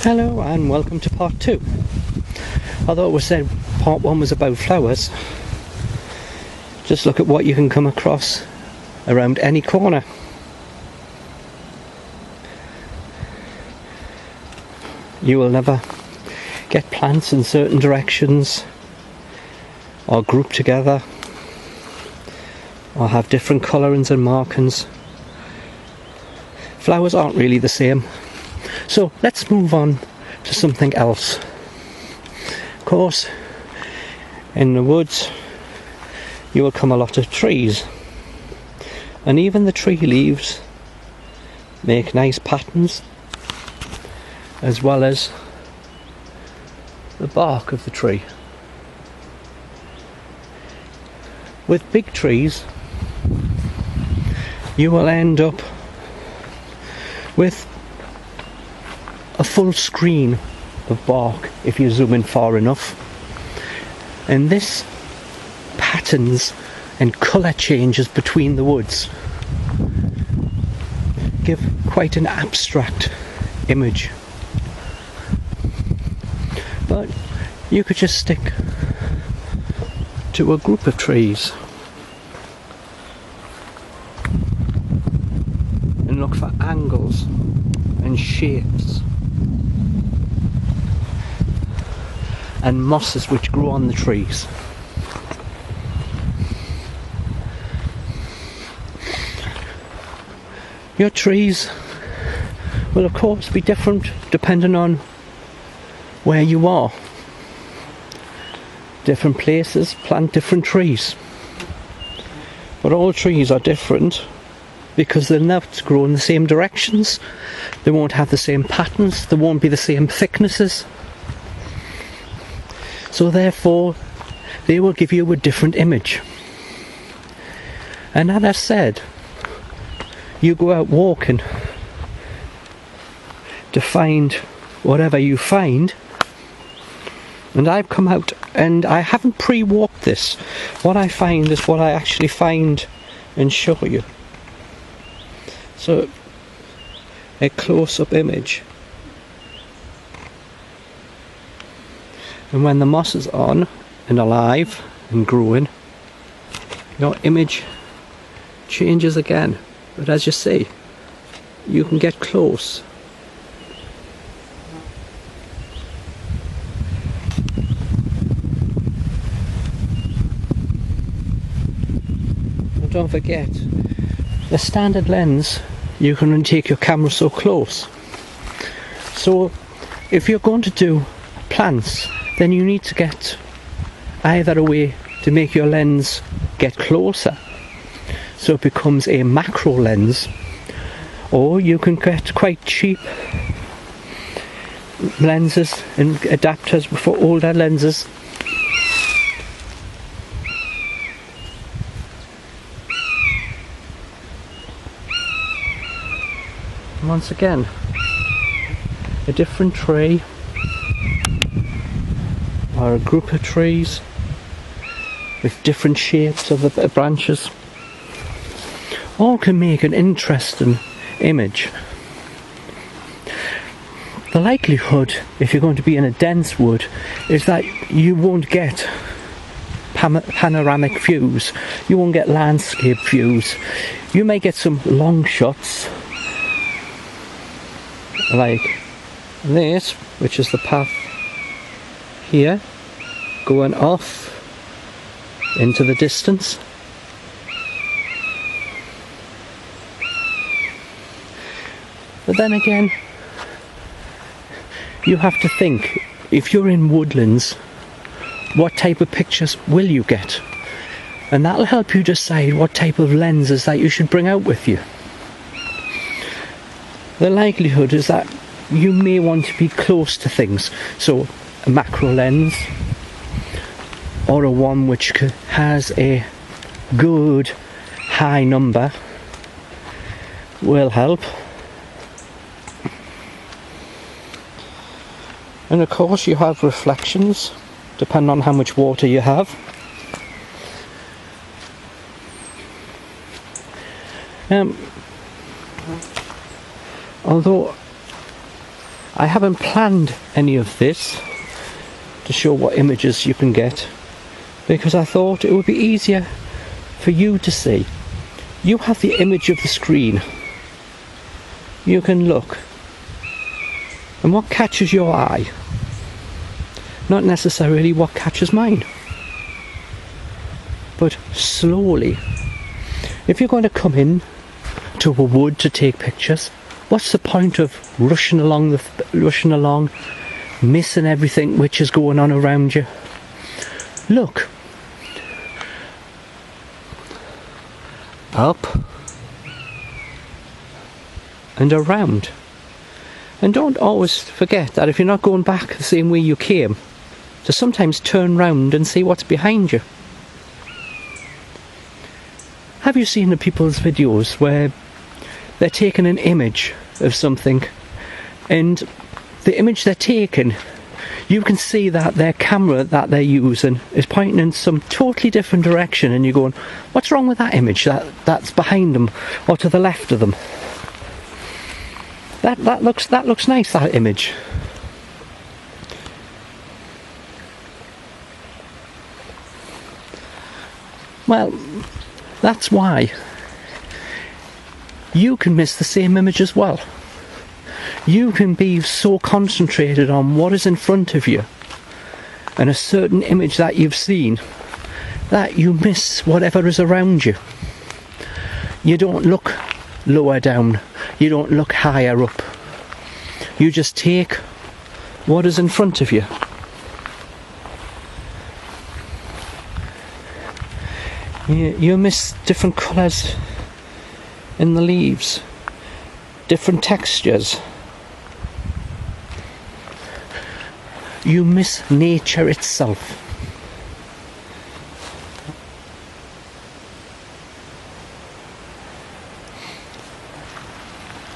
Hello and welcome to part 2. Although it was said part 1 was about flowers, just look at what you can come across around any corner. You will never get plants in certain directions or group together or have different colourings and markings. Flowers aren't really the same. So let's move on to something else. Of course, in the woods you will come a lot of trees, and even the tree leaves make nice patterns, as well as the bark of the tree. With big trees you will end up with a full screen of bark if you zoom in far enough, and this patterns and colour changes between the woods give quite an abstract image. But you could just stick to a group of trees and look for angles and shapes and mosses which grow on the trees. Your trees will of course be different depending on where you are. Different places plant different trees, but all trees are different because they'll never grow in the same directions, they won't have the same patterns, they won't be the same thicknesses. So therefore, they will give you a different image. And as I said, you go out walking to find whatever you find, and I've come out and I haven't pre-walked this. What I find is what I actually find and show you. So, a close-up image. And when the moss is on and alive and growing, your image changes again. But as you see, you can get close. And don't forget, the standard lens, you can only take your camera so close. So if you're going to do plants, then you need to get either a way to make your lens get closer so it becomes a macro lens, or you can get quite cheap lenses and adapters for older lenses. Once again, a different tree or a group of trees with different shapes of the branches all can make an interesting image. The likelihood, if you're going to be in a dense wood, is that you won't get panoramic views, you won't get landscape views. You may get some long shots like this, which is the path here going off into the distance. But then again, you have to think, if you're in woodlands, what type of pictures will you get? And that'll help you decide what type of lenses that you should bring out with you. The likelihood is that you may want to be close to things, so a macro lens or a one which has a good high number will help. And of course you have reflections depending on how much water you have. Although I haven't planned any of this to show what images you can get, because I thought it would be easier for you to see. You have the image of the screen. You can look, and what catches your eye, not necessarily what catches mine. But slowly, if you're going to come in to a wood to take pictures, what's the point of rushing along, missing everything which is going on around you? Look. Up. And around. And don't always forget that if you're not going back the same way you came, to sometimes turn round and see what's behind you. Have you seen the people's videos where they're taking an image of something, and the image they're taking, you can see that their camera that they're using is pointing in some totally different direction, and you're going, what's wrong with that image that's behind them or to the left of them? That looks nice, that image. Well, that's why you can miss the same image as well. You can be so concentrated on what is in front of you and a certain image that you've seen that you miss whatever is around you. You don't look lower down, you don't look higher up. You just take what is in front of you. You miss different colours in the leaves, different textures. You miss nature itself.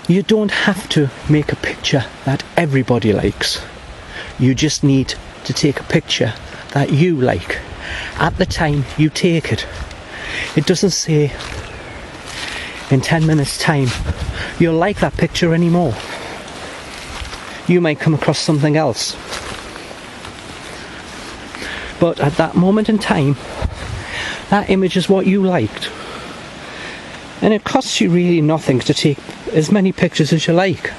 You don't have to make a picture that everybody likes. You just need to take a picture that you like at the time you take it. It doesn't say in 10 minutes time you'll like that picture anymore. You might come across something else. But at that moment in time, that image is what you liked. And it costs you really nothing to take as many pictures as you like.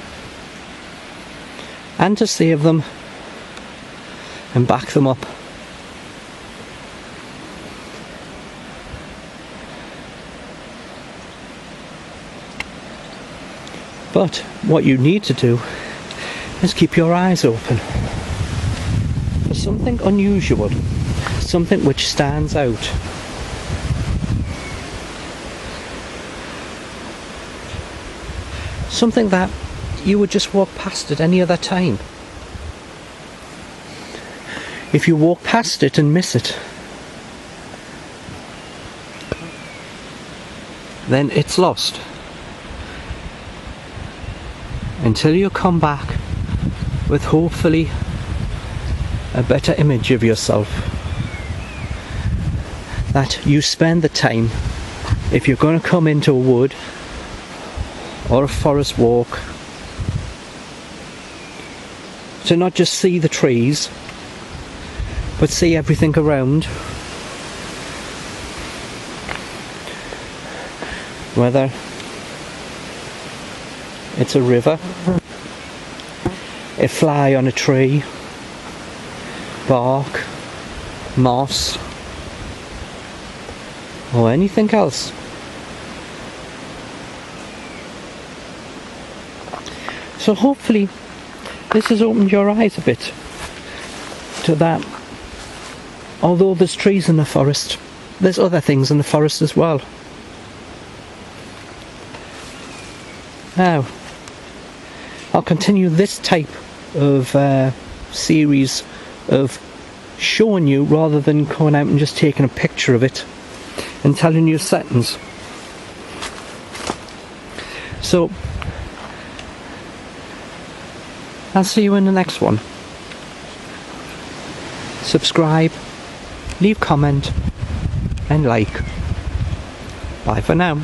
And to save them and back them up. But what you need to do is keep your eyes open for something unusual, something which stands out. Something that you would just walk past at any other time. If you walk past it and miss it, then it's lost. Until you come back with hopefully a better image of yourself, that you spend the time, if you're going to come into a wood or a forest walk, to not just see the trees but see everything around, whether it's a river, a fly on a tree, bark, moss, or anything else. So hopefully this has opened your eyes a bit to that. Although there's trees in the forest, there's other things in the forest as well. Now, I'll continue this type of series of showing you rather than going out and just taking a picture of it and telling you settings. So, I'll see you in the next one. Subscribe, leave comment and like. Bye for now.